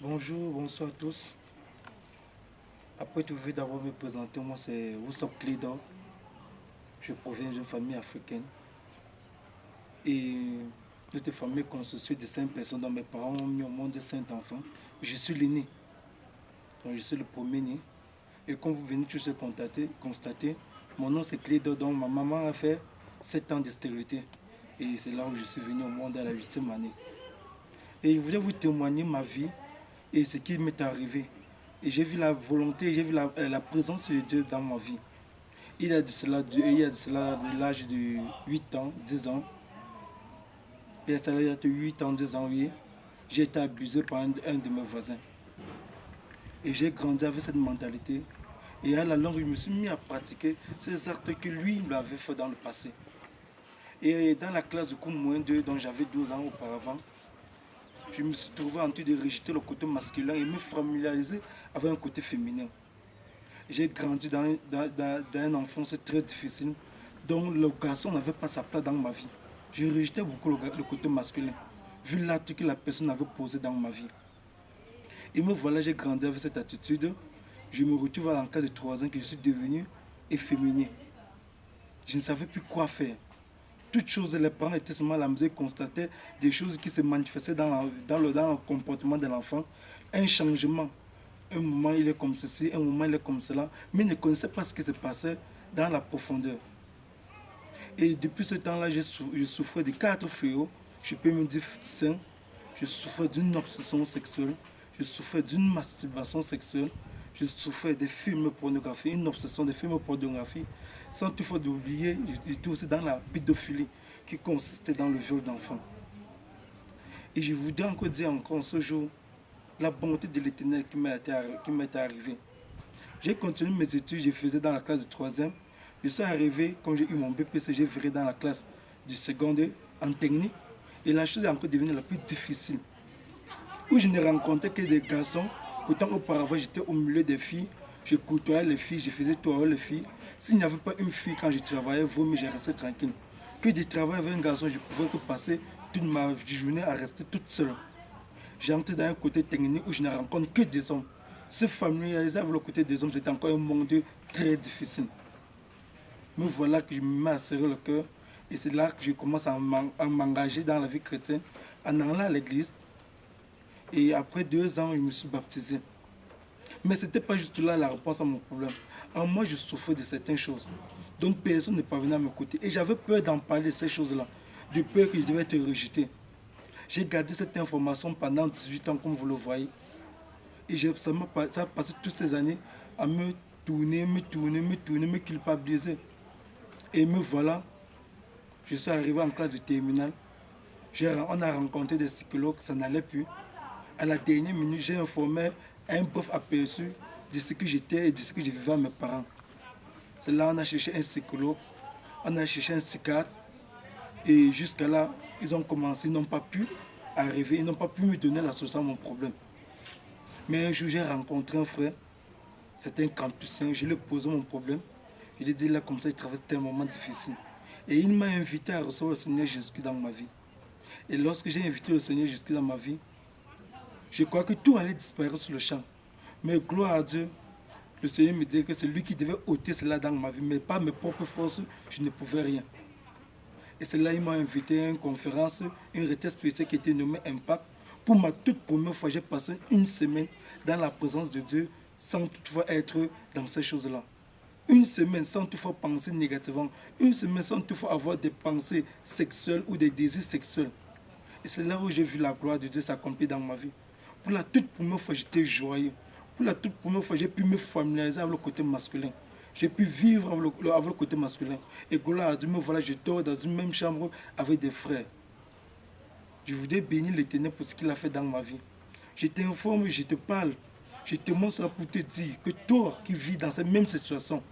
Bonjour, bonsoir à tous. Après tout, je vais d'abord me présenter. Moi, c'est Woussop Clédor. Je proviens d'une famille africaine. Et notre famille est constituée de 5 personnes. Donc, mes parents ont mis au monde 5 enfants. Je suis l'aîné. Donc, je suis le premier-né. Et comme vous venez tous de constater, mon nom c'est Clédor. Donc, ma maman a fait 7 ans de stérilité. Et c'est là où je suis venu au monde à la 8e année. Et je voudrais vous témoigner ma vie et ce qui m'est arrivé. Et j'ai vu la volonté, j'ai vu la présence de Dieu dans ma vie. Il y a de cela de l'âge de 8 ans, 10 ans. Il y a de 8 ans, 10 ans, oui. J'ai été abusé par un de mes voisins. Et j'ai grandi avec cette mentalité. Et à la longue, je me suis mis à pratiquer ces actes que lui m'avait fait dans le passé. Et dans la classe de cours moins 2, dont j'avais 12 ans auparavant, je me suis trouvé en train de rejeter le côté masculin et me familiariser avec un côté féminin. J'ai grandi dans une enfance très difficile, dont le garçon n'avait pas sa place dans ma vie. Je rejetais beaucoup le côté masculin, vu l'acte que la personne avait posé dans ma vie. Et me voilà, j'ai grandi avec cette attitude. Je me retrouve à l'âge de 3 ans que je suis devenu efféminé. Je ne savais plus quoi faire. Toutes choses, les parents étaient seulement à la maison et constataient des choses qui se manifestaient dans le comportement de l'enfant. Un changement. Un moment il est comme ceci, un moment il est comme cela, mais ils ne connaissaient pas ce qui se passait dans la profondeur. Et depuis ce temps-là, je souffrais de 4 fléaux. Je peux me dire sain. Je souffrais d'une obsession sexuelle. Je souffrais d'une masturbation sexuelle. Je souffrais des films pornographiques, une obsession des films pornographiques. Sans toutefois d'oublier, j'étais aussi dans la pédophilie qui consistait dans le viol d'enfants. Et je voudrais encore dire encore ce jour la bonté de l'Éternel qui m'est arrivée. J'ai continué mes études, je faisais dans la classe de 3e. Je suis arrivé, quand j'ai eu mon BPC, j'ai viré dans la classe du secondaire en technique. Et la chose est encore devenue la plus difficile. Où je ne rencontrais que des garçons. Pourtant, auparavant, j'étais au milieu des filles. Je côtoyais les filles, je faisais tout avec les filles. S'il n'y avait pas une fille quand je travaillais, mais je restais tranquille. Que je travaillais avec un garçon, je pouvais que passer toute ma journée à rester toute seule. J'ai entré dans un côté technique où je ne rencontre que des hommes. Se familiariser avec le côté des hommes, c'était encore un monde très difficile. Mais voilà que je me mets à serrer le cœur. Et c'est là que je commence à m'engager dans la vie chrétienne, en allant à l'église. Et après 2 ans, je me suis baptisé. Mais ce n'était pas juste là la réponse à mon problème. En moi, je souffrais de certaines choses. Donc personne n'est pas venu à m'écouter. Et j'avais peur d'en parler de ces choses-là. De peur que je devais être rejeté. J'ai gardé cette information pendant 18 ans, comme vous le voyez. Et ça a passé toutes ces années à me tourner, me culpabiliser. Et me voilà, je suis arrivé en classe de terminale. On a rencontré des psychologues, ça n'allait plus. À la dernière minute, j'ai informé un bref aperçu de ce que j'étais et de ce que je vivais à mes parents. C'est là qu'on a cherché un psychologue, on a cherché un psychiatre. Et jusqu'à là, ils ont commencé, ils n'ont pas pu arriver, ils n'ont pas pu me donner la solution à mon problème. Mais un jour, j'ai rencontré un frère, c'était un campusien, je lui ai posé mon problème. Je lui ai dit là, comme ça, il traverse un moment difficile. Et il m'a invité à recevoir le Seigneur Jésus-Christ dans ma vie. Et lorsque j'ai invité le Seigneur Jésus-Christ dans ma vie, je crois que tout allait disparaître sur le champ. Mais gloire à Dieu, le Seigneur me dit que c'est lui qui devait ôter cela dans ma vie, mais pas mes propres forces, je ne pouvais rien. Et c'est là qu'il m'a invité à une conférence, une retraite spirituelle qui était nommée Impact. Pour ma toute première fois, j'ai passé une semaine dans la présence de Dieu sans toutefois être dans ces choses-là. Une semaine sans toutefois penser négativement. Une semaine sans toutefois avoir des pensées sexuelles ou des désirs sexuels. Et c'est là où j'ai vu la gloire de Dieu s'accomplir dans ma vie. Pour la toute première fois, j'étais joyeux. Pour la toute première fois, j'ai pu me familiariser avec le côté masculin. J'ai pu vivre avec le côté masculin. Et gloire à Dieu, me voilà, je dors dans une même chambre avec des frères. Je voudrais bénir l'Éternel pour ce qu'il a fait dans ma vie. Je t'informe, je te parle. Je te montre cela pour te dire que toi qui vis dans cette même situation,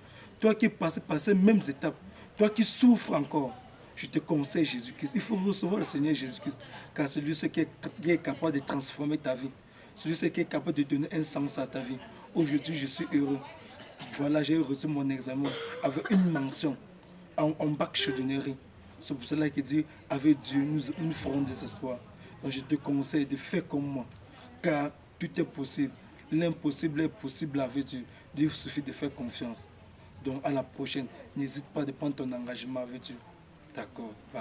toi qui es passé par ces mêmes étapes, toi qui souffres encore, je te conseille Jésus-Christ. Il faut recevoir le Seigneur Jésus-Christ, car c'est lui qui est capable de transformer ta vie. C'est lui qui est capable de donner un sens à ta vie. Aujourd'hui, je suis heureux. Voilà, j'ai reçu mon examen avec une mention en bac chaudonnerie. C'est pour cela qu'il dit, avec Dieu, nous ferons des espoirs. Donc je te conseille de faire comme moi. Car Tout est possible. L'impossible est possible avec Dieu. Dieu suffit de faire confiance. Donc à la prochaine, n'hésite pas de prendre ton engagement avec Dieu. D'accord. Bye.